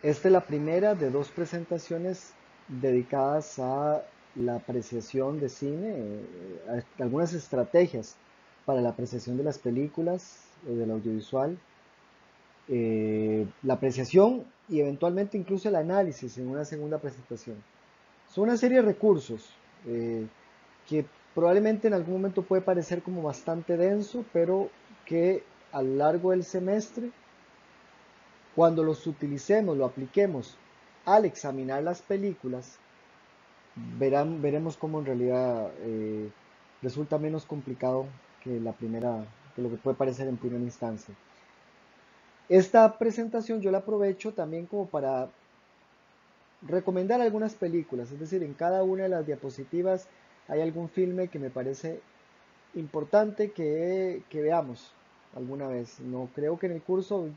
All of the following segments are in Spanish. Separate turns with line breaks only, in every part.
Esta es la primera de dos presentaciones dedicadas a la apreciación de cine, a algunas estrategias para la apreciación de las películas o del audiovisual, la apreciación y eventualmente incluso el análisis en una segunda presentación. Son una serie de recursos que probablemente en algún momento puede parecer como bastante denso, pero que a lo largo del semestre, cuando los utilicemos, lo apliquemos al examinar las películas, veremos cómo en realidad resulta menos complicado que que lo que puede parecer en primera instancia. Esta presentación yo la aprovecho también como para recomendar algunas películas, es decir, en cada una de las diapositivas hay algún filme que me parece importante que veamos alguna vez. No creo que en el curso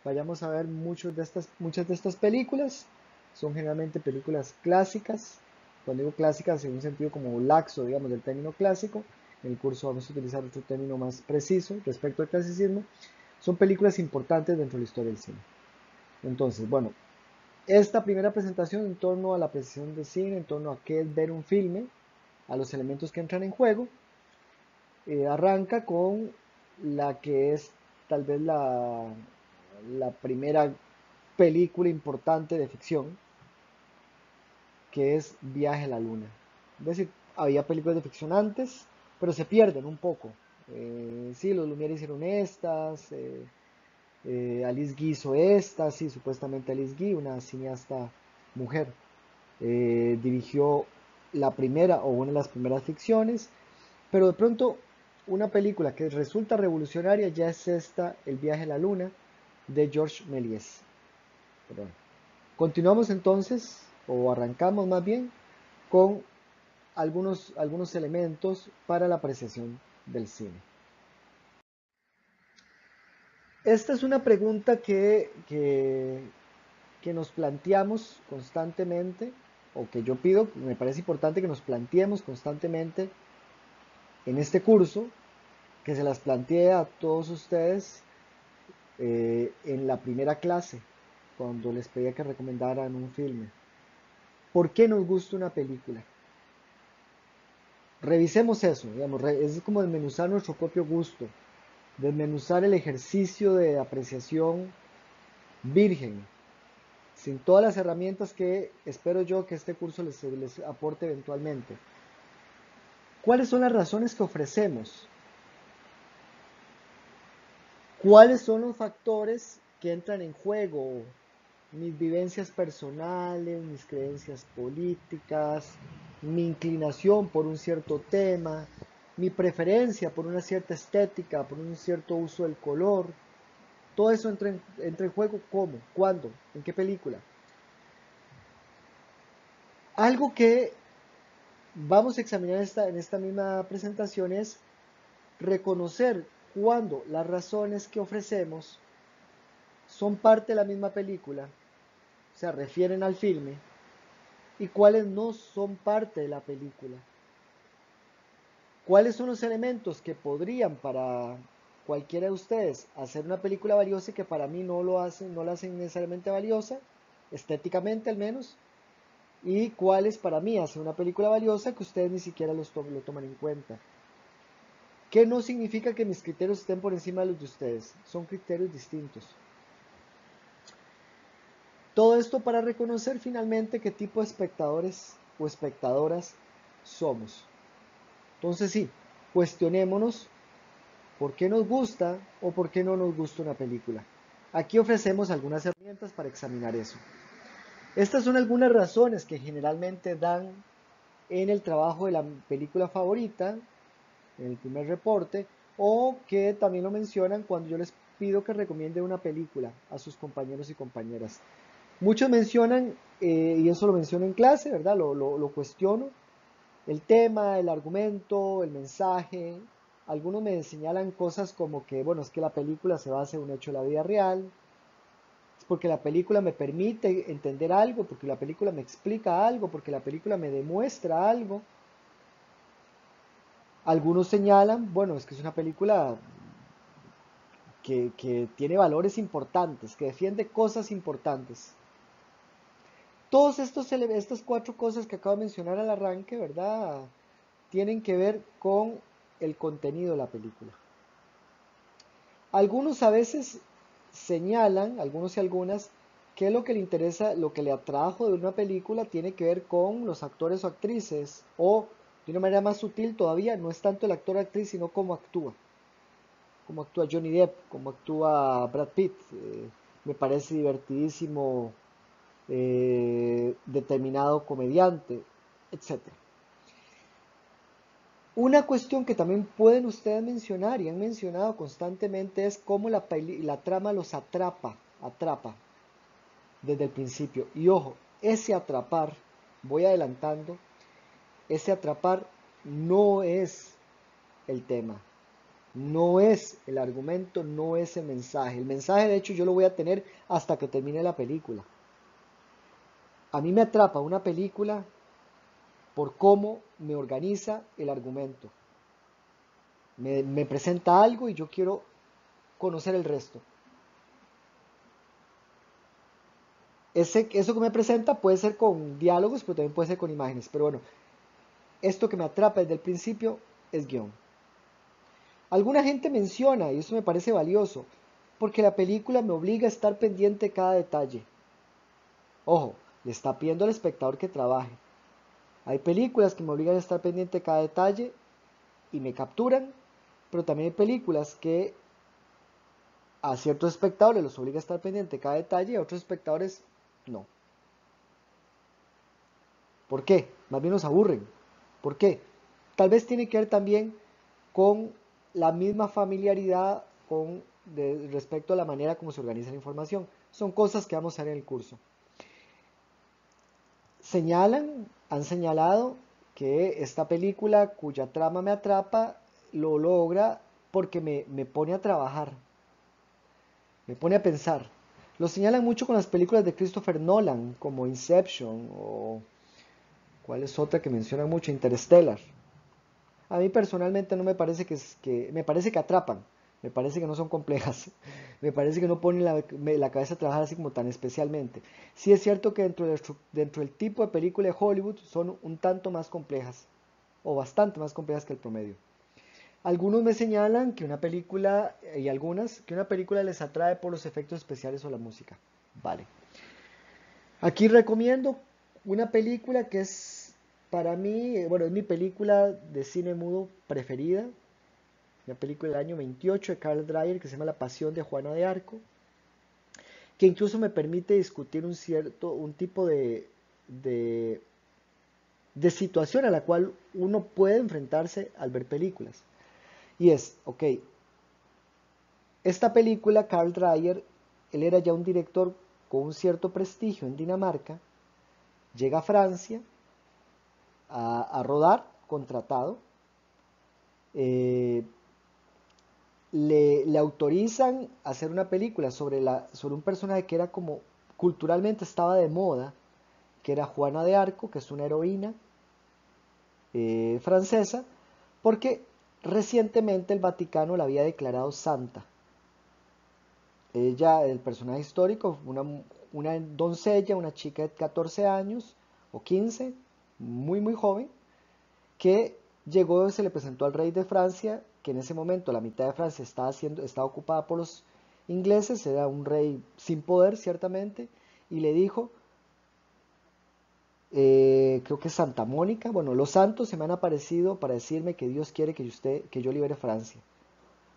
vayamos a ver muchas de estas películas. Son generalmente películas clásicas. Cuando digo clásicas en un sentido como laxo, digamos, del término clásico. En el curso vamos a utilizar otro término más preciso respecto al clasicismo. Son películas importantes dentro de la historia del cine. Entonces, bueno, esta primera presentación en torno a la apreciación de cine, en torno a qué es ver un filme, a los elementos que entran en juego, arranca con la que es tal vez la primera película importante de ficción, que es Viaje a la Luna. Es decir, había películas de ficción antes, pero se pierden un poco. Sí, los Lumière hicieron estas, Alice Guy hizo estas, sí, supuestamente Alice Guy, una cineasta mujer, dirigió la primera o una de las primeras ficciones, pero de pronto una película que resulta revolucionaria ya es esta, El viaje a la luna, de Georges Méliès. Perdón. Continuamos entonces, o arrancamos más bien, con algunos elementos para la apreciación del cine. Esta es una pregunta que nos planteamos constantemente, o que yo pido, me parece importante que nos planteemos constantemente en este curso, que se las plantee a todos ustedes en la primera clase, cuando les pedía que recomendaran un filme. ¿Por qué nos gusta una película? Revisemos eso, digamos, es como desmenuzar nuestro propio gusto, desmenuzar el ejercicio de apreciación virgen, sin todas las herramientas que espero yo que este curso les aporte eventualmente. ¿Cuáles son las razones que ofrecemos? ¿Cuáles son los factores que entran en juego? Mis vivencias personales, mis creencias políticas, mi inclinación por un cierto tema, mi preferencia por una cierta estética, por un cierto uso del color. Todo eso entra en juego. ¿Cómo? ¿Cuándo? ¿En qué película? Algo que vamos a examinar en esta misma presentación es reconocer cuándo las razones que ofrecemos son parte de la misma película, o sea, refieren al filme, y cuáles no son parte de la película. ¿Cuáles son los elementos que podrían para cualquiera de ustedes hacer una película valiosa y que para mí no la hacen necesariamente valiosa, estéticamente al menos? ¿Y cuáles para mí hacen una película valiosa que ustedes ni siquiera lo toman en cuenta? ¿Qué no significa que mis criterios estén por encima de los de ustedes? Son criterios distintos. Todo esto para reconocer finalmente qué tipo de espectadores o espectadoras somos. Entonces sí, cuestionémonos por qué nos gusta o por qué no nos gusta una película. Aquí ofrecemos algunas herramientas para examinar eso. Estas son algunas razones que generalmente dan en el trabajo de la película favorita, en el primer reporte, o que también lo mencionan cuando yo les pido que recomienden una película a sus compañeros y compañeras. Muchos mencionan, y eso lo menciono en clase, ¿verdad? Lo cuestiono, el tema, el argumento, el mensaje. Algunos me señalan cosas como que, bueno, es que la película se basa en un hecho de la vida real, es porque la película me permite entender algo, porque la película me explica algo, porque la película me demuestra algo. Algunos señalan, bueno, es que es una película que tiene valores importantes, que defiende cosas importantes. Todos estas cuatro cosas que acabo de mencionar al arranque, ¿verdad? Tienen que ver con el contenido de la película. Algunos a veces señalan, algunos y algunas, que lo que le interesa, lo que le atrajo de una película tiene que ver con los actores o actrices, o de una manera más sutil todavía, no es tanto el actor o actriz, sino cómo actúa Johnny Depp, cómo actúa Brad Pitt. Me parece divertidísimo determinado comediante, etcétera. Una cuestión que también pueden ustedes mencionar y han mencionado constantemente es cómo la trama los atrapa desde el principio. Y ojo, ese atrapar, voy adelantando, ese atrapar no es el tema, no es el argumento, no es el mensaje. El mensaje, de hecho, yo lo voy a tener hasta que termine la película. A mí me atrapa una película por cómo me organiza el argumento. Me presenta algo y yo quiero conocer el resto. Eso que me presenta puede ser con diálogos, pero también puede ser con imágenes. Pero bueno, esto que me atrapa desde el principio es guión. Alguna gente menciona, y eso me parece valioso, porque la película me obliga a estar pendiente de cada detalle. Ojo, le está pidiendo al espectador que trabaje. Hay películas que me obligan a estar pendiente de cada detalle y me capturan, pero también hay películas que a ciertos espectadores los obliga a estar pendiente de cada detalle y a otros espectadores no. ¿Por qué? Más bien nos aburren. ¿Por qué? Tal vez tiene que ver también con la misma familiaridad respecto a la manera como se organiza la información. Son cosas que vamos a ver en el curso. Han señalado que esta película cuya trama me atrapa lo logra porque me pone a trabajar, me pone a pensar. Lo señalan mucho con las películas de Christopher Nolan, como Inception o ¿cuál es otra que mencionan mucho? Interstellar. A mí personalmente no me parece me parece que atrapan, me parece que no son complejas, me parece que no ponen la cabeza a trabajar así como tan especialmente. Sí es cierto que dentro del tipo de película de Hollywood son un tanto más complejas, o bastante más complejas que el promedio. Algunos me señalan que una película, y algunas, que una película les atrae por los efectos especiales o la música. Vale. Aquí recomiendo una película que es para mí, bueno, es mi película de cine mudo preferida, una película del año 28 de Carl Dreyer que se llama La Pasión de Juana de Arco, que incluso me permite discutir un tipo de, de situación a la cual uno puede enfrentarse al ver películas. Y es, ok, esta película, Carl Dreyer, él era ya un director con un cierto prestigio en Dinamarca, llega a Francia a rodar, contratado, eh, le autorizan a hacer una película sobre un personaje que era como culturalmente estaba de moda, que era Juana de Arco, que es una heroína francesa, porque recientemente el Vaticano la había declarado santa. Ella, el personaje histórico, una doncella, una chica de 14 años o 15, muy joven, que llegó, se le presentó al rey de Francia, que en ese momento la mitad de Francia estaba ocupada por los ingleses, era un rey sin poder ciertamente, y le dijo, creo que Santa Mónica, bueno, los santos se me han aparecido para decirme que Dios quiere que yo libere Francia.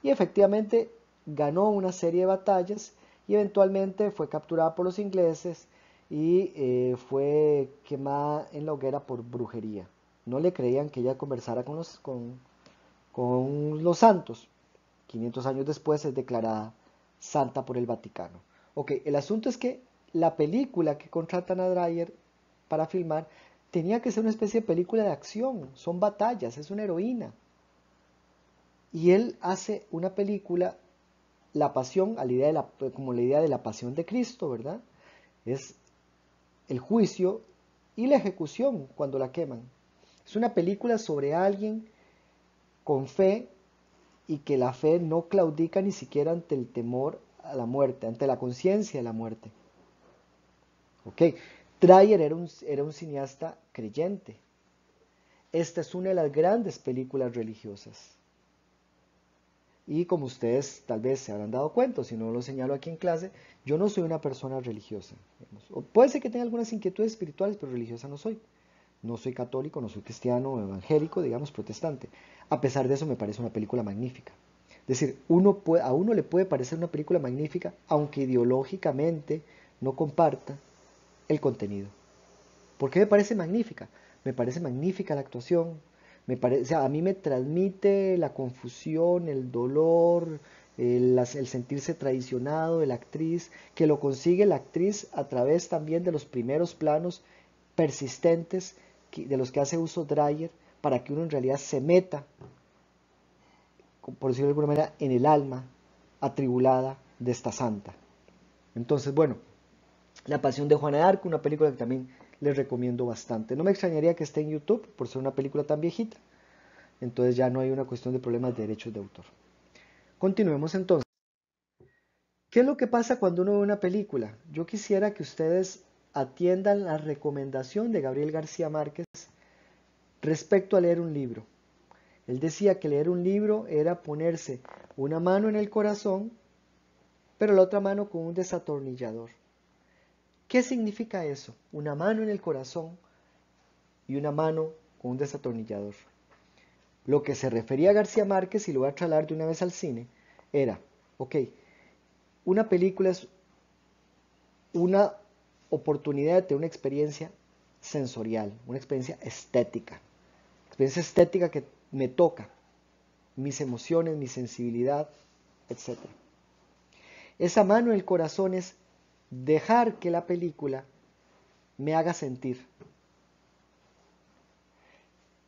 Y efectivamente ganó una serie de batallas y eventualmente fue capturada por los ingleses y fue quemada en la hoguera por brujería. No le creían que ella conversara con los santos. 500 años después es declarada santa por el Vaticano. Ok, el asunto es que la película que contratan a Dreyer para filmar tenía que ser una especie de película de acción, son batallas, es una heroína. Y él hace una película, La Pasión, como la idea de la pasión de Cristo, ¿verdad? Es el juicio y la ejecución cuando la queman. Es una película sobre alguien con fe y que la fe no claudica ni siquiera ante el temor a la muerte, ante la conciencia de la muerte. ¿Ok? Dreyer era un cineasta creyente. Esta es una de las grandes películas religiosas. Y como ustedes tal vez se habrán dado cuenta, si no lo señalo aquí en clase, yo no soy una persona religiosa. Digamos. O puede ser que tenga algunas inquietudes espirituales, pero religiosa no soy. No soy católico, no soy cristiano, evangélico, digamos, protestante. A pesar de eso me parece una película magnífica. Es decir, a uno le puede parecer una película magnífica, aunque ideológicamente no comparta el contenido. ¿Por qué me parece magnífica? Me parece magnífica la actuación, o sea, a mí me transmite la confusión, el dolor, el sentirse traicionado de la actriz, que lo consigue la actriz a través también de los primeros planos persistentes de los que hace uso Dreyer para que uno en realidad se meta, por decirlo de alguna manera, en el alma atribulada de esta santa. Entonces, bueno, La Pasión de Juana de Arco, una película que también les recomiendo bastante. No me extrañaría que esté en YouTube por ser una película tan viejita. Entonces ya no hay una cuestión de problemas de derechos de autor. Continuemos entonces. ¿Qué es lo que pasa cuando uno ve una película? Yo quisiera que ustedes atiendan la recomendación de Gabriel García Márquez respecto a leer un libro. Él decía que leer un libro era ponerse una mano en el corazón, pero la otra mano con un desatornillador. ¿Qué significa eso? Una mano en el corazón y una mano con un desatornillador. Lo que se refería a García Márquez, y lo voy a trasladar de una vez al cine, era, ok, una película es una oportunidad de tener una experiencia sensorial, una experiencia estética que me toca, mis emociones, mi sensibilidad, etc. Esa mano en el corazón es dejar que la película me haga sentir.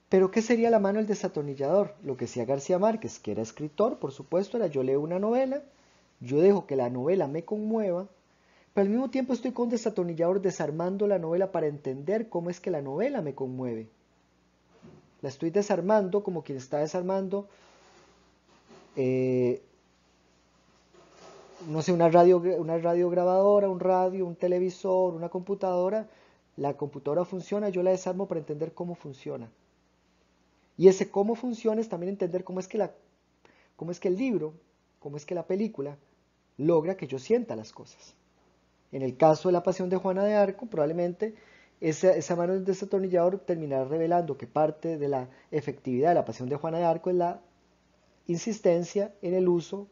Pero ¿qué sería la mano del desatornillador? Lo que decía García Márquez, que era escritor, por supuesto, era yo leo una novela, yo dejo que la novela me conmueva, pero al mismo tiempo estoy con un desatornillador desarmando la novela para entender cómo es que la novela me conmueve. La estoy desarmando como quien está desarmando, eh, no sé, una radio grabadora, un radio, un televisor, una computadora. La computadora funciona, yo la desarmo para entender cómo funciona. Y ese cómo funciona es también entender cómo es que el libro, cómo es que la película logra que yo sienta las cosas. En el caso de La Pasión de Juana de Arco, probablemente esa mano del desatornillador terminará revelando que parte de la efectividad de La Pasión de Juana de Arco es la insistencia en el uso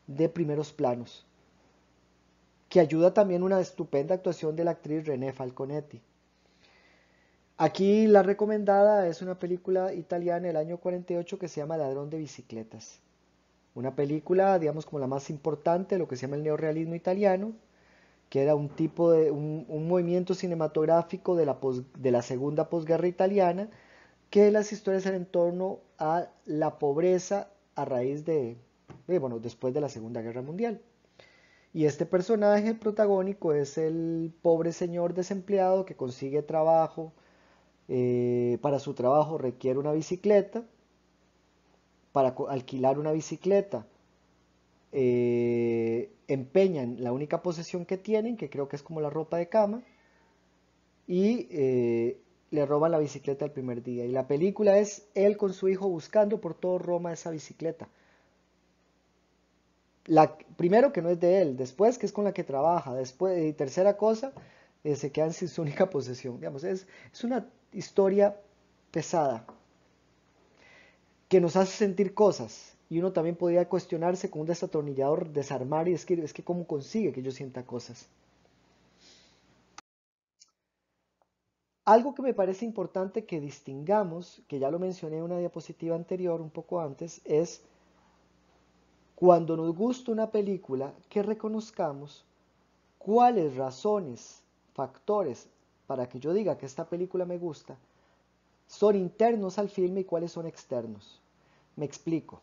de primeros planos, que ayuda también una estupenda actuación de la actriz René Falconetti. Aquí la recomendada es una película italiana del año 48 que se llama Ladrón de bicicletas. Una película, digamos, como la más importante de lo que se llama el neorrealismo italiano, que era un movimiento cinematográfico de la segunda posguerra italiana, que las historias eran en torno a la pobreza a raíz bueno, después de la Segunda Guerra Mundial. Y este personaje protagónico es el pobre señor desempleado que consigue trabajo, para su trabajo requiere una bicicleta, para alquilar una bicicleta empeñan la única posesión que tienen, que creo que es como la ropa de cama, y le roban la bicicleta el primer día. Y la película es él con su hijo buscando por todo Roma esa bicicleta. Primero que no es de él, después que es con la que trabaja, después, y tercera cosa, se quedan sin su única posesión. Digamos, es una historia pesada que nos hace sentir cosas. Y uno también podría cuestionarse con un desatornillador, desarmar y es que cómo consigue que yo sienta cosas. Algo que me parece importante que distingamos, que ya lo mencioné en una diapositiva anterior, un poco antes, es cuando nos gusta una película, que reconozcamos cuáles razones, factores para que yo diga que esta película me gusta, son internos al filme y cuáles son externos. Me explico.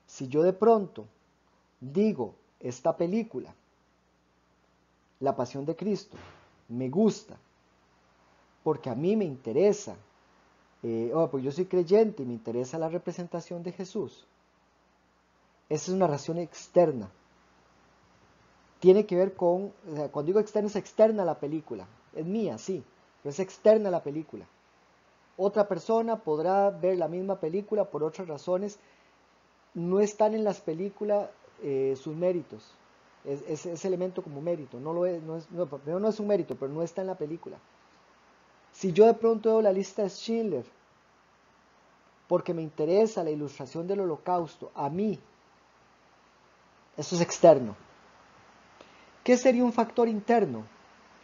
Si yo de pronto digo, esta película, La Pasión de Cristo, me gusta porque a mí me interesa, pues yo soy creyente y me interesa la representación de Jesús. Esa es una razón externa. tiene que ver con, o sea, cuando digo externo es externa a la película, es mía, sí, pero es externa a la película. Otra persona podrá ver la misma película por otras razones, no están en las películas sus méritos, es ese elemento como mérito, no lo es, primero no es un mérito, pero no está en la película. Si yo de pronto veo la lista de Schindler, porque me interesa la ilustración del holocausto, a mí, eso es externo. ¿Qué sería un factor interno?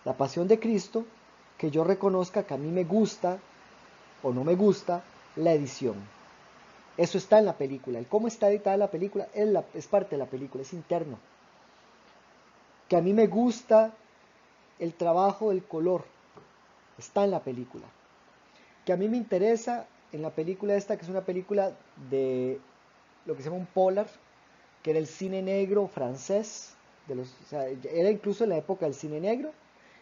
La pasión de Cristo, que yo reconozca que a mí me gusta o no me gusta la edición. Eso está en la película. El cómo está editada la película es parte de la película, es interno. Que a mí me gusta el trabajo del color, está en la película. Que a mí me interesa en la película esta, que es una película de lo que se llama un polar, que era el cine negro francés, o sea, era incluso en la época del cine negro,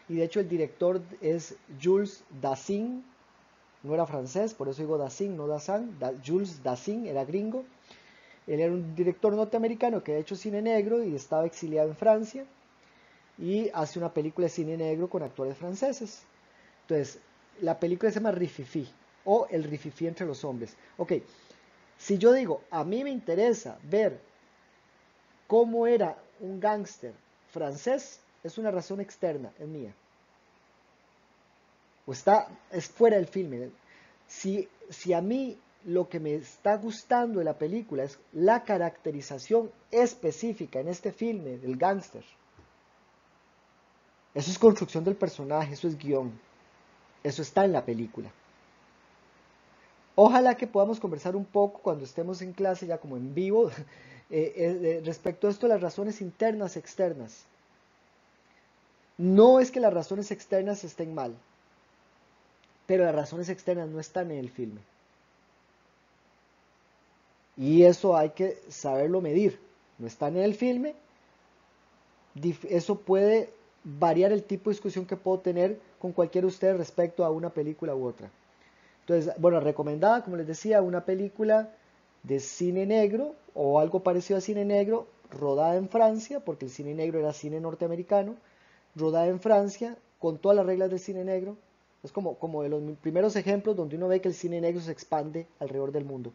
y de hecho el director es Jules Dassin, no era francés, por eso digo Dassin, no Dassin, Jules Dassin era gringo. Él era un director norteamericano que ha hecho cine negro y estaba exiliado en Francia, y hace una película de cine negro con actores franceses. Entonces, la película se llama Rififi, o El Rififi entre los hombres. Ok, si yo digo, a mí me interesa ver cómo era un gángster francés, es una razón externa, es mía. O es fuera del filme. Si a mí lo que me está gustando de la película es la caracterización específica en este filme del gángster, eso es construcción del personaje, eso es guión, eso está en la película. Ojalá que podamos conversar un poco cuando estemos en clase, ya como en vivo, respecto a esto de las razones internas, externas. No es que las razones externas estén mal, pero las razones externas no están en el filme. Y eso hay que saberlo medir. No están en el filme. Eso puede variar el tipo de discusión que puedo tener con cualquiera de ustedes respecto a una película u otra. Entonces, bueno, recomendada, como les decía, una película de cine negro o algo parecido a cine negro, rodada en Francia, porque el cine negro era cine norteamericano, rodada en Francia, con todas las reglas del cine negro. Es como de los primeros ejemplos donde uno ve que el cine negro se expande alrededor del mundo.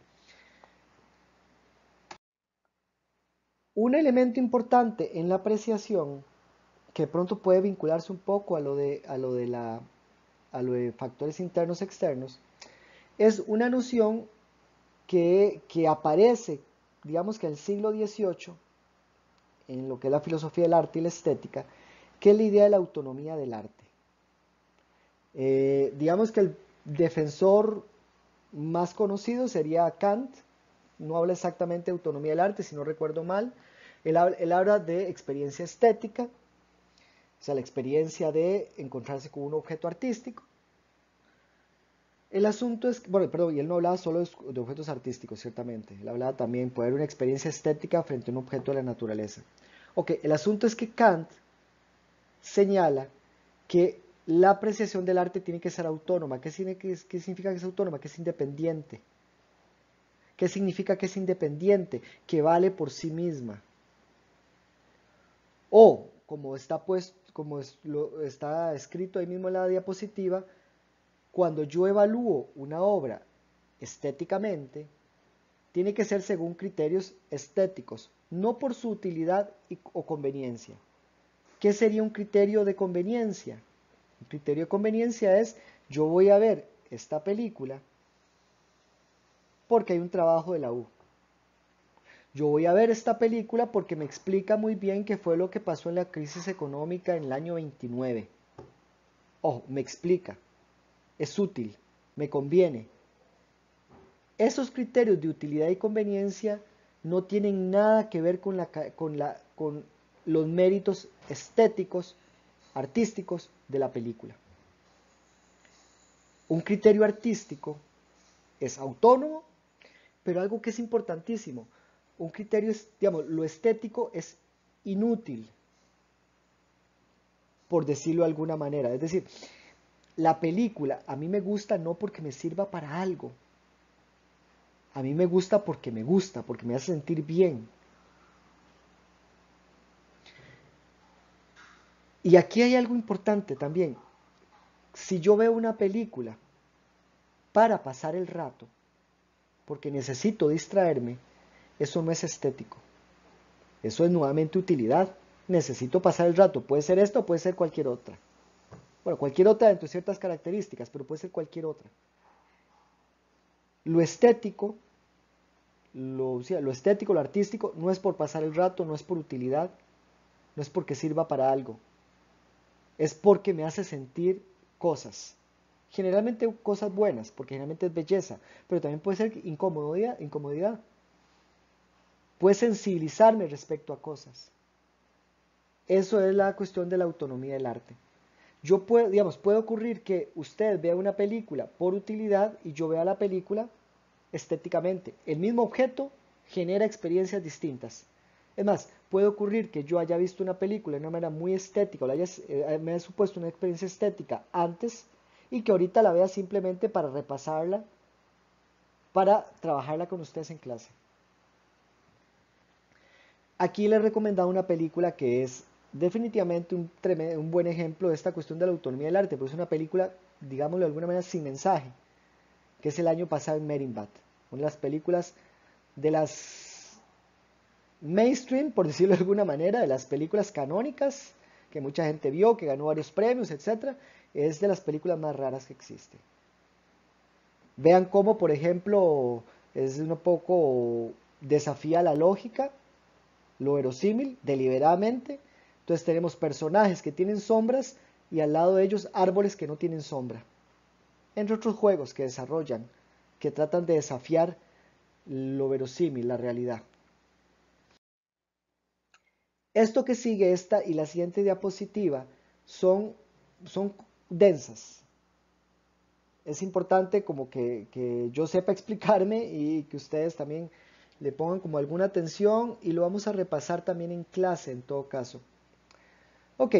Un elemento importante en la apreciación, que pronto puede vincularse un poco a lo de factores internos externos, es una noción que aparece, digamos que en el siglo XVIII, en lo que es la filosofía del arte y la estética, que es la idea de la autonomía del arte. Digamos que el defensor más conocido sería Kant, no habla exactamente de autonomía del arte, si no recuerdo mal, él habla de experiencia estética, o sea, la experiencia de encontrarse con un objeto artístico. El asunto es, bueno, perdón, y él no hablaba solo de objetos artísticos, ciertamente, él hablaba también, puede haber una experiencia estética frente a un objeto de la naturaleza. Ok, el asunto es que Kant señala que la apreciación del arte tiene que ser autónoma. ¿Qué significa que es autónoma? Que es independiente. ¿Qué significa que es independiente? Que vale por sí misma. O, está escrito ahí mismo en la diapositiva, cuando yo evalúo una obra estéticamente, tiene que ser según criterios estéticos, no por su utilidad o conveniencia. ¿Qué sería un criterio de conveniencia? Un criterio de conveniencia es, yo voy a ver esta película porque hay un trabajo de la U. Yo voy a ver esta película porque me explica muy bien qué fue lo que pasó en la crisis económica en el año 29. Ojo, me explica, es útil, me conviene. Esos criterios de utilidad y conveniencia no tienen nada que ver con los méritos estéticos, artísticos de la película. Un criterio artístico es autónomo, pero algo que es importantísimo, un criterio es, digamos, lo estético es inútil, por decirlo de alguna manera. Es decir, la película a mí me gusta no porque me sirva para algo, a mí me gusta, porque me hace sentir bien. Y aquí hay algo importante también. Si yo veo una película para pasar el rato, porque necesito distraerme, eso no es estético. Eso es nuevamente utilidad. Necesito pasar el rato. Puede ser esta o puede ser cualquier otra. Bueno, cualquier otra dentro de ciertas características, pero puede ser cualquier otra. Lo estético, lo estético, lo artístico, no es por pasar el rato, no es por utilidad, no es porque sirva para algo. Es porque me hace sentir cosas. Generalmente cosas buenas, porque generalmente es belleza, pero también puede ser incomodidad. Puede sensibilizarme respecto a cosas. Eso es la cuestión de la autonomía del arte. Yo puedo, digamos, puede ocurrir que usted vea una película por utilidad y yo vea la película estéticamente. El mismo objeto genera experiencias distintas. Es más, puede ocurrir que yo haya visto una película de una manera muy estética, me haya supuesto una experiencia estética antes y que ahorita la vea simplemente para repasarla, para trabajarla con ustedes en clase. Aquí les he recomendado una película que es definitivamente un buen ejemplo de esta cuestión de la autonomía del arte, pero es una película, digámoslo de alguna manera, sin mensaje, que es El año pasado en Merinbat, una de las películas de las mainstream, por decirlo de alguna manera, de las películas canónicas, que mucha gente vio, que ganó varios premios, etc. Es de las películas más raras que existen. Vean cómo, por ejemplo, es un poco desafía la lógica, lo verosímil, deliberadamente. Entonces tenemos personajes que tienen sombras y al lado de ellos árboles que no tienen sombra. Entre otros juegos que desarrollan, que tratan de desafiar lo verosímil, la realidad. Esto que sigue, esta y la siguiente diapositiva, son densas. Es importante como que yo sepa explicarme y que ustedes también le pongan como alguna atención y lo vamos a repasar también en clase en todo caso. Ok,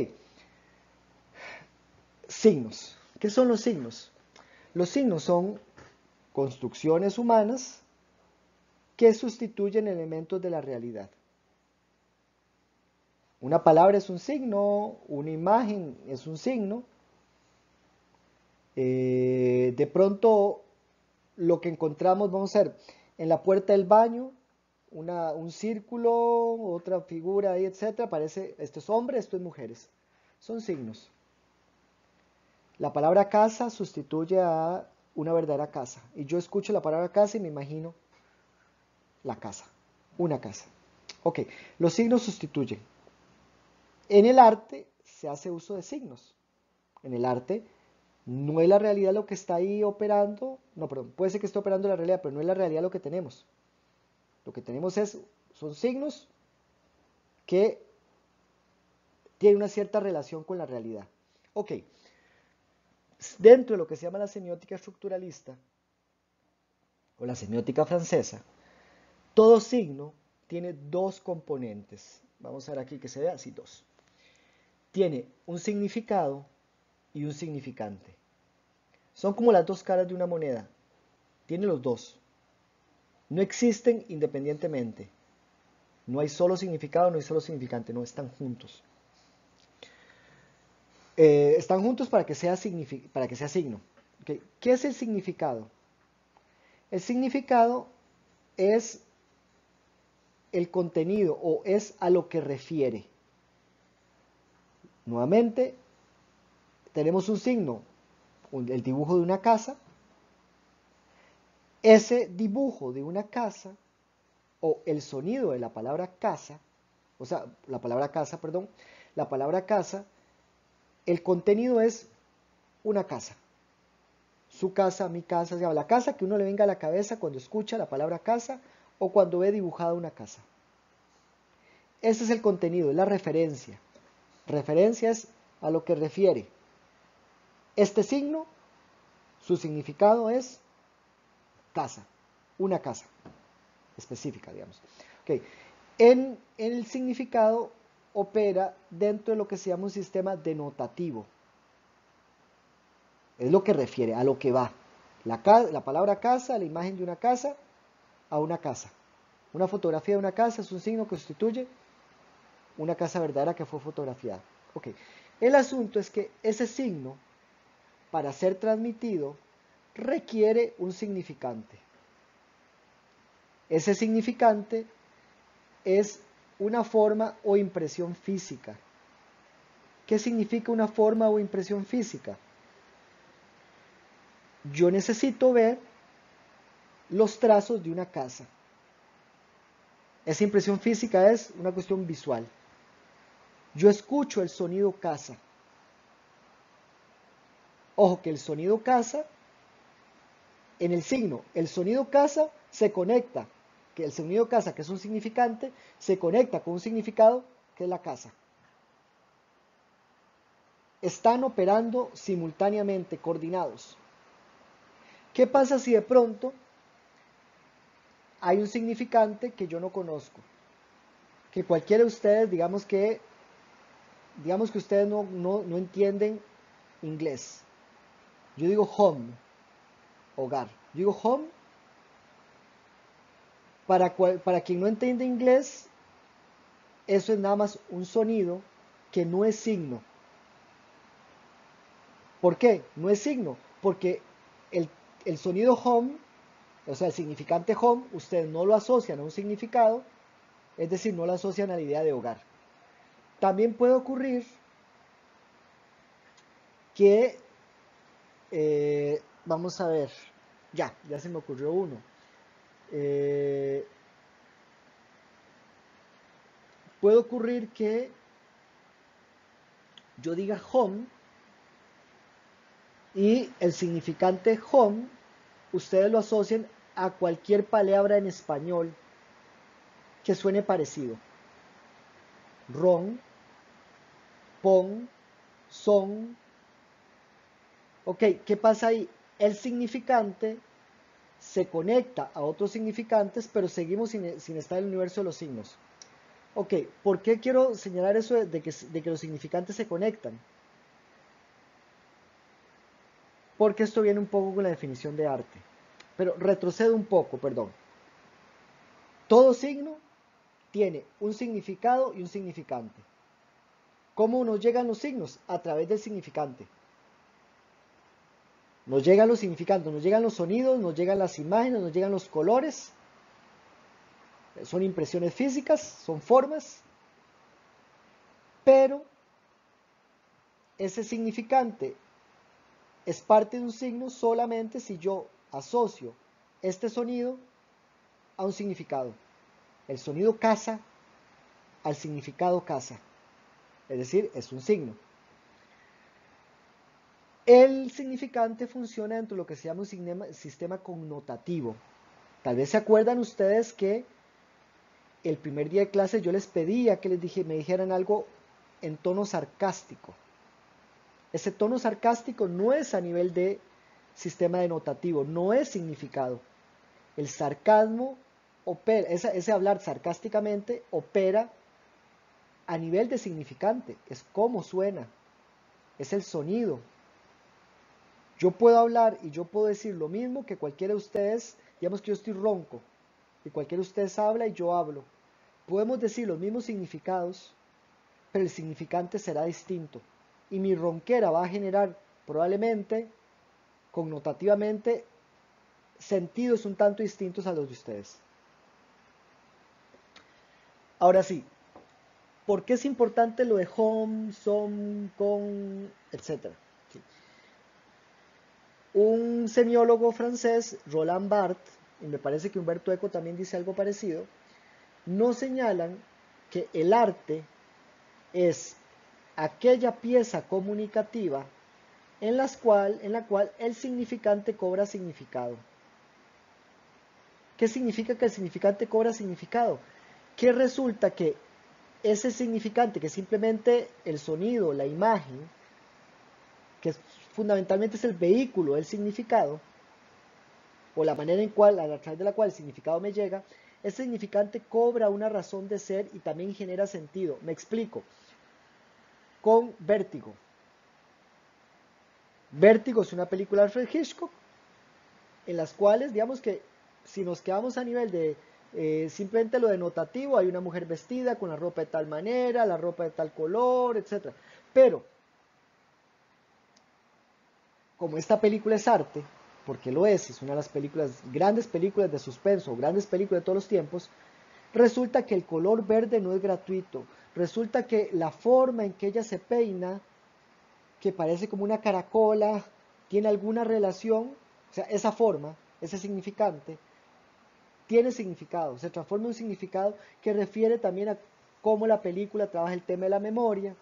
signos. ¿Qué son los signos? Los signos son construcciones humanas que sustituyen elementos de la realidad. Una palabra es un signo, una imagen es un signo. De pronto lo que encontramos, vamos a ver, en la puerta del baño, un círculo, otra figura ahí, etcétera, parece, esto es hombre, esto es mujeres. Son signos. La palabra casa sustituye a una verdadera casa. Y yo escucho la palabra casa y me imagino la casa, una casa. Ok, los signos sustituyen. En el arte se hace uso de signos. En el arte no es la realidad lo que está ahí operando, no, perdón, puede ser que esté operando la realidad, pero no es la realidad lo que tenemos. Lo que tenemos son signos que tienen una cierta relación con la realidad. Ok, dentro de lo que se llama la semiótica estructuralista, o la semiótica francesa, todo signo tiene dos componentes. Vamos a ver aquí que se vea así, dos. Tiene un significado y un significante. Son como las dos caras de una moneda. Tiene los dos. No existen independientemente. No hay solo significado, no hay solo significante, no están juntos. Están juntos para que sea signo. ¿Okay? ¿Qué es el significado? El significado es el contenido o es a lo que refiere. Nuevamente, tenemos un signo, el dibujo de una casa. Ese dibujo de una casa o el sonido de la palabra casa, o sea, la palabra casa, perdón, la palabra casa, el contenido es una casa. Su casa, mi casa, la casa que uno le venga a la cabeza cuando escucha la palabra casa o cuando ve dibujada una casa. Ese es el contenido, es la referencia. Referencia es a lo que refiere. Este signo, su significado es casa, una casa específica, digamos. Okay. En el significado opera dentro de lo que se llama un sistema denotativo. Es lo que refiere, a lo que va. La palabra casa, la imagen de una casa, a una casa. Una fotografía de una casa es un signo que sustituye una casa verdadera que fue fotografiada. Ok. El asunto es que ese signo, para ser transmitido, requiere un significante. Ese significante es una forma o impresión física. ¿Qué significa una forma o impresión física? Yo necesito ver los trazos de una casa. Esa impresión física es una cuestión visual. Yo escucho el sonido casa. Ojo que el sonido casa, en el signo, el sonido casa se conecta, que el sonido casa, que es un significante, se conecta con un significado que es la casa. Están operando simultáneamente, coordinados. ¿Qué pasa si de pronto hay un significante que yo no conozco? Que cualquiera de ustedes, digamos que ustedes no entienden inglés. Yo digo home, hogar. Yo digo home, para quien no entiende inglés, eso es nada más un sonido que no es signo. ¿Por qué? No es signo, porque el, el sonido home, o sea, el significante home, ustedes no lo asocian a un significado, es decir, no lo asocian a la idea de hogar. También puede ocurrir que, vamos a ver, ya se me ocurrió uno. Puede ocurrir que yo diga home y el significante home, ustedes lo asocian a cualquier palabra en español que suene parecido. Ron, pon, son. Ok, ¿qué pasa ahí? El significante se conecta a otros significantes, pero seguimos sin estar en el universo de los signos. Ok, ¿por qué quiero señalar eso de que los significantes se conectan? Porque esto viene un poco con la definición de arte. Pero retrocedo un poco, perdón. Todo signo tiene un significado y un significante. ¿Cómo nos llegan los signos? A través del significante. Nos llegan los significantes, nos llegan los sonidos, nos llegan las imágenes, nos llegan los colores. Son impresiones físicas, son formas. Pero ese significante es parte de un signo solamente si yo asocio este sonido a un significado. El sonido casa al significado casa. Es decir, es un signo. El significante funciona dentro de lo que se llama un sistema connotativo. Tal vez se acuerdan ustedes que el primer día de clase yo les pedía que me dijeran algo en tono sarcástico. Ese tono sarcástico no es a nivel de sistema denotativo, no es significado. El sarcasmo opera, ese hablar sarcásticamente opera a nivel de significante, es cómo suena, es el sonido. Yo puedo hablar y yo puedo decir lo mismo que cualquiera de ustedes, digamos que yo estoy ronco, y cualquiera de ustedes habla y yo hablo. Podemos decir los mismos significados, pero el significante será distinto. Y mi ronquera va a generar probablemente, connotativamente, sentidos un tanto distintos a los de ustedes. Ahora sí, ¿por qué es importante lo de home, son, con, etcétera? Sí. Un semiólogo francés, Roland Barthes, y me parece que Humberto Eco también dice algo parecido, nos señalan que el arte es aquella pieza comunicativa en la cual el significante cobra significado. ¿Qué significa que el significante cobra significado? Que resulta que ese significante, que simplemente el sonido, la imagen, que fundamentalmente es el vehículo del significado, o la manera a través de la cual el significado me llega, ese significante cobra una razón de ser y también genera sentido. Me explico. Con Vértigo. Vértigo es una película de Alfred Hitchcock en las cuales, digamos que si nos quedamos a nivel de simplemente lo denotativo, hay una mujer vestida con la ropa de tal manera, la ropa de tal color, etc. Pero como esta película es arte, porque lo es una de las grandes películas de suspenso, grandes películas de todos los tiempos, resulta que el color verde no es gratuito, resulta que la forma en que ella se peina, que parece como una caracola, tiene alguna relación, o sea, esa forma, ese significante, tiene significado, se transforma en un significado que refiere también a cómo la película trabaja el tema de la memoria.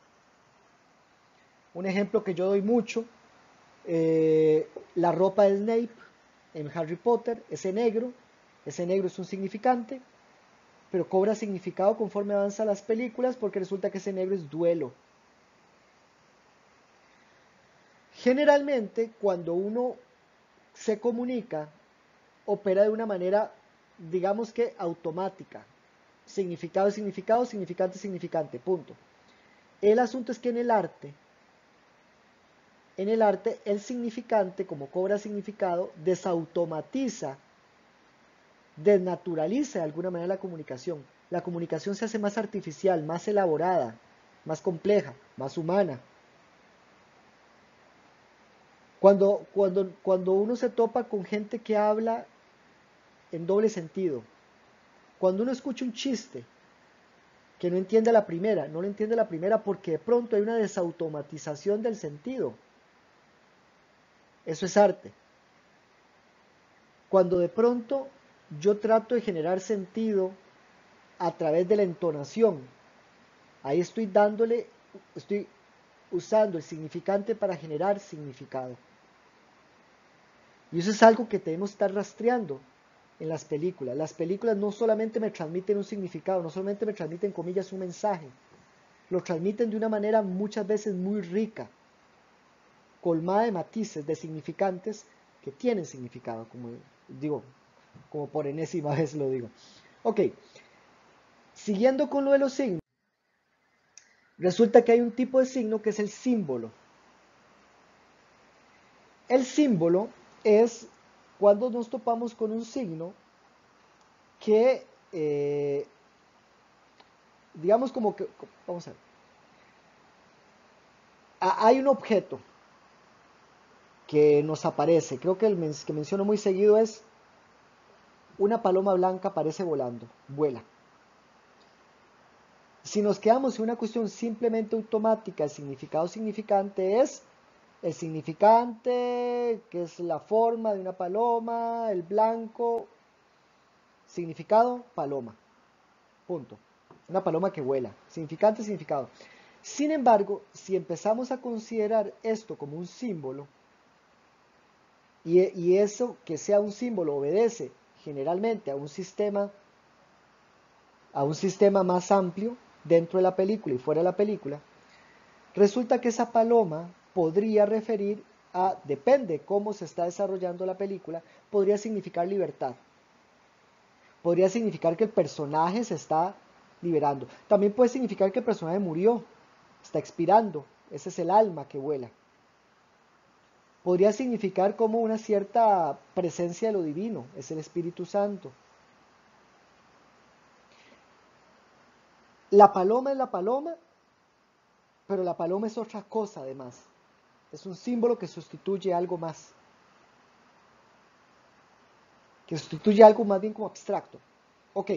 Un ejemplo que yo doy mucho, la ropa de Snape en Harry Potter, ese negro es un significante, pero cobra significado conforme avanzan las películas porque resulta que ese negro es duelo. Generalmente, cuando uno se comunica, opera de una manera, digamos que automática. Significado es significado, significante es significante, punto. El asunto es que en el arte, el significante, como cobra significado, desautomatiza, desnaturaliza de alguna manera la comunicación. La comunicación se hace más artificial, más elaborada, más compleja, más humana. Cuando uno se topa con gente que habla en doble sentido, cuando uno escucha un chiste que no entiende la primera, no lo entiende la primera porque de pronto hay una desautomatización del sentido. Eso es arte. Cuando de pronto yo trato de generar sentido a través de la entonación, ahí estoy usando el significante para generar significado. Y eso es algo que debemos estar rastreando en las películas. Las películas no solamente me transmiten un significado, no solamente me transmiten, comillas, un mensaje, lo transmiten de una manera muchas veces muy rica, colmada de matices, de significantes que tienen significado, como digo, como por enésima vez lo digo. Ok, siguiendo con lo de los signos, resulta que hay un tipo de signo que es el símbolo. El símbolo es cuando nos topamos con un signo que, digamos como que, vamos a ver, hay un objeto que nos aparece, creo que el que menciono muy seguido es una paloma blanca aparece volando, vuela. Si nos quedamos en una cuestión simplemente automática, el significado significante es el significante, que es la forma de una paloma, el blanco, significado, paloma, punto. Una paloma que vuela, significante, significado. Sin embargo, si empezamos a considerar esto como un símbolo, y eso que sea un símbolo obedece generalmente a un sistema más amplio dentro de la película y fuera de la película, resulta que esa paloma podría referir a, depende cómo se está desarrollando la película, podría significar libertad. Podría significar que el personaje se está liberando. También puede significar que el personaje murió, está expirando. Ese es el alma que vuela. Podría significar como una cierta presencia de lo divino, es el Espíritu Santo. La paloma es la paloma, pero la paloma es otra cosa además. Es un símbolo que sustituye algo más, que sustituye algo más bien como abstracto. Ok,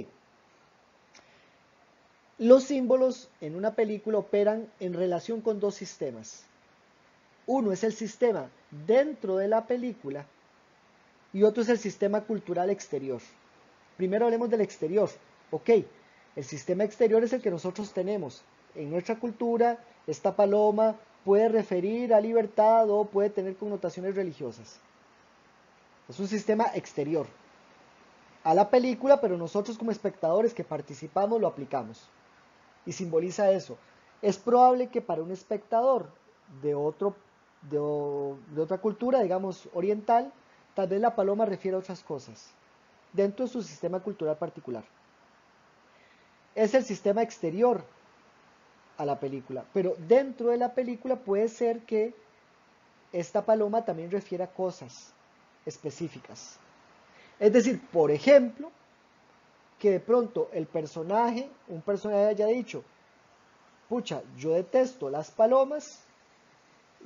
los símbolos en una película operan en relación con dos sistemas. Uno es el sistema dentro de la película y otro es el sistema cultural exterior. Primero hablemos del exterior. Ok, el sistema exterior es el que nosotros tenemos. En nuestra cultura, esta paloma puede referir a libertad o puede tener connotaciones religiosas. Es un sistema exterior a la película, pero nosotros como espectadores que participamos lo aplicamos. Y simboliza eso. Es probable que para un espectador de, otro, de otra cultura, digamos oriental, tal vez la paloma refiere a otras cosas, dentro de su sistema cultural particular. Es el sistema exterior a la película, pero dentro de la película puede ser que esta paloma también refiere a cosas específicas. Es decir, por ejemplo, que de pronto un personaje haya dicho, pucha, yo detesto las palomas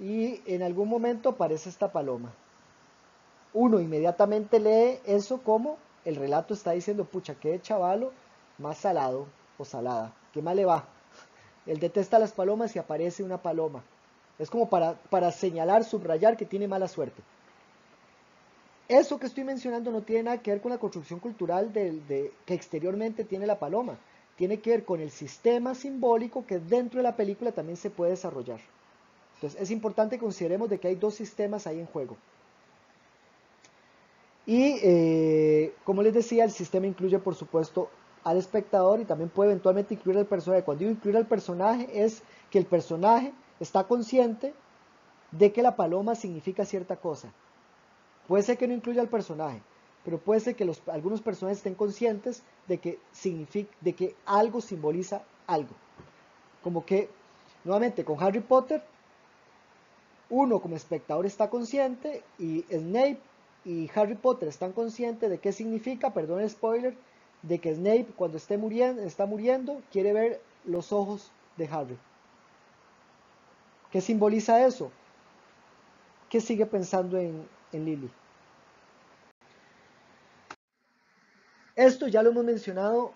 y en algún momento aparece esta paloma. Uno inmediatamente lee eso como el relato está diciendo, pucha, qué chavalo más salado o salada, qué mal le va. Él detesta las palomas y aparece una paloma. Es como para señalar, subrayar que tiene mala suerte. Eso que estoy mencionando no tiene nada que ver con la construcción cultural que exteriormente tiene la paloma. Tiene que ver con el sistema simbólico que dentro de la película también se puede desarrollar. Entonces es importante que consideremos de que hay dos sistemas ahí en juego. Y como les decía, el sistema incluye por supuesto al espectador y también puede eventualmente incluir al personaje. Cuando digo incluir al personaje es que el personaje está consciente de que la paloma significa cierta cosa. Puede ser que no incluya al personaje, pero puede ser que algunos personajes estén conscientes de que algo simboliza algo. Como que, nuevamente, con Harry Potter, uno como espectador está consciente y Snape y Harry Potter están conscientes de qué significa, perdón el spoiler, de que Snape cuando está muriendo quiere ver los ojos de Harry. ¿Qué simboliza eso? ¿Qué sigue pensando en Lily? Esto ya lo hemos mencionado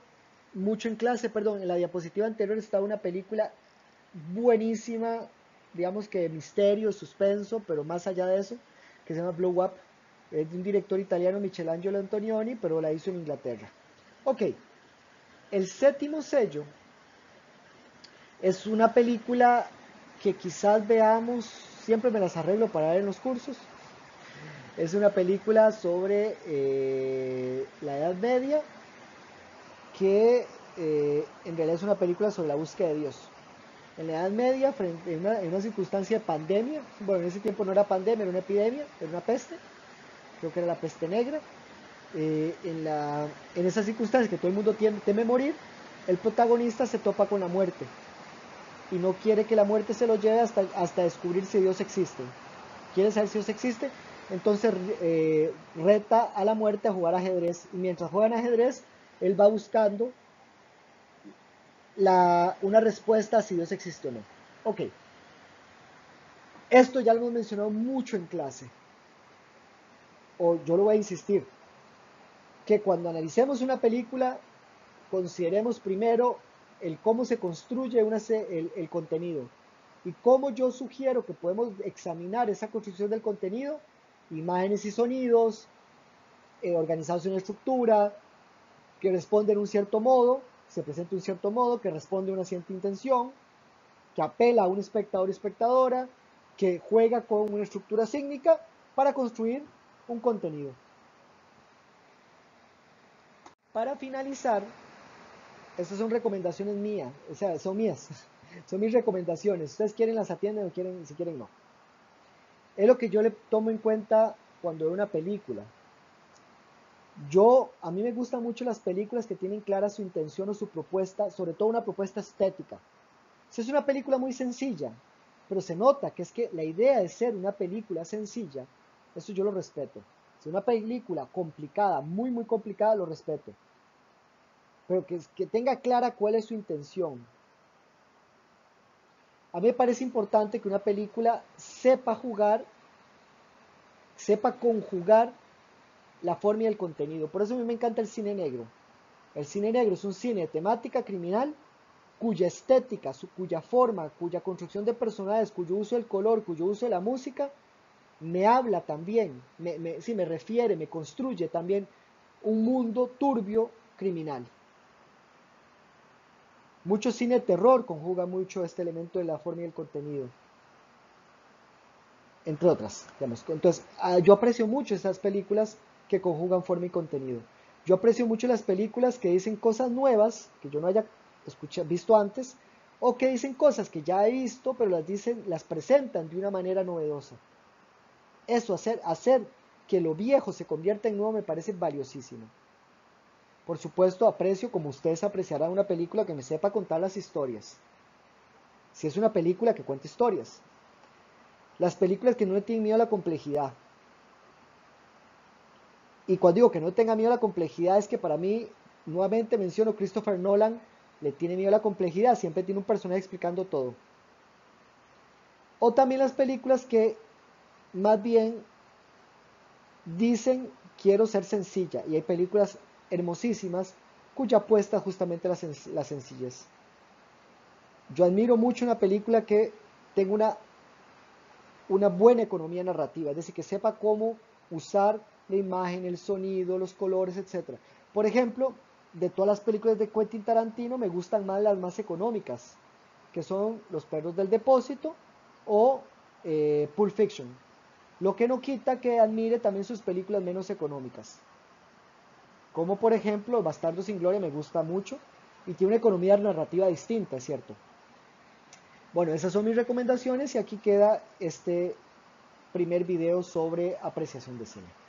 mucho en clase, perdón, en la diapositiva anterior estaba una película buenísima, digamos que de misterio, suspenso, pero más allá de eso, que se llama Blow Up. Es de un director italiano, Michelangelo Antonioni, pero la hizo en Inglaterra. Ok, El Séptimo Sello es una película que quizás veamos, siempre me las arreglo para ver en los cursos. Es una película sobre la Edad Media que en realidad es una película sobre la búsqueda de Dios. En la Edad Media, en una circunstancia de pandemia, bueno, en ese tiempo no era pandemia, era una epidemia, era una peste, creo que era la peste negra, en esas circunstancias que todo el mundo teme morir, el protagonista se topa con la muerte y no quiere que la muerte se lo lleve hasta descubrir si Dios existe. ¿Quiere saber si Dios existe? Entonces reta a la muerte a jugar ajedrez y mientras juegan ajedrez, él va buscando una respuesta a si Dios existe o no. Ok, esto ya lo hemos mencionado mucho en clase, o yo lo voy a insistir, que cuando analicemos una película, consideremos primero el cómo se construye el contenido y cómo yo sugiero que podemos examinar esa construcción del contenido, imágenes y sonidos, organizados en una estructura, que responden un cierto modo, se presenta un cierto modo, que responde a una cierta intención, que apela a un espectador y espectadora, que juega con una estructura sígnica para construir un contenido. Para finalizar, estas son recomendaciones mías, o sea, son mías, son mis recomendaciones. Ustedes quieren las atienden o quieren, si quieren no. Es lo que yo le tomo en cuenta cuando veo una película. A mí me gustan mucho las películas que tienen clara su intención o su propuesta, sobre todo una propuesta estética. Si es una película muy sencilla, pero se nota que es que la idea de ser una película sencilla, eso yo lo respeto. Si es una película complicada, muy muy complicada, lo respeto. Pero que tenga clara cuál es su intención. A mí me parece importante que una película sepa conjugar la forma y el contenido. Por eso a mí me encanta el cine negro. El cine negro es un cine de temática criminal cuya estética, cuya forma, cuya construcción de personajes, cuyo uso del color, cuyo uso de la música, me habla también, me refiere, me construye también un mundo turbio criminal. Mucho cine de terror conjuga mucho este elemento de la forma y el contenido, entre otras. Digamos. Entonces, yo aprecio mucho esas películas que conjugan forma y contenido. Yo aprecio mucho las películas que dicen cosas nuevas que yo no haya visto antes, o que dicen cosas que ya he visto, pero las presentan de una manera novedosa. Eso, hacer que lo viejo se convierta en nuevo me parece valiosísimo. Por supuesto, aprecio, como ustedes apreciarán, una película que me sepa contar las historias. Si es una película que cuenta historias. Las películas que no le tienen miedo a la complejidad. Y cuando digo que no tenga miedo a la complejidad es que para mí, nuevamente menciono, Christopher Nolan le tiene miedo a la complejidad, siempre tiene un personaje explicando todo. O también las películas que más bien dicen quiero ser sencilla, y hay películas hermosísimas cuya apuesta es justamente la sencillez. Yo admiro mucho una película que tenga una buena economía narrativa, es decir, que sepa cómo usar la imagen, el sonido, los colores, etc. Por ejemplo, de todas las películas de Quentin Tarantino me gustan más las más económicas, que son Los perros del depósito o Pulp Fiction. Lo que no quita que admire también sus películas menos económicas, como por ejemplo Bastardo sin Gloria me gusta mucho y tiene una economía narrativa distinta, es cierto. Bueno, esas son mis recomendaciones y aquí queda este primer video sobre apreciación de cine.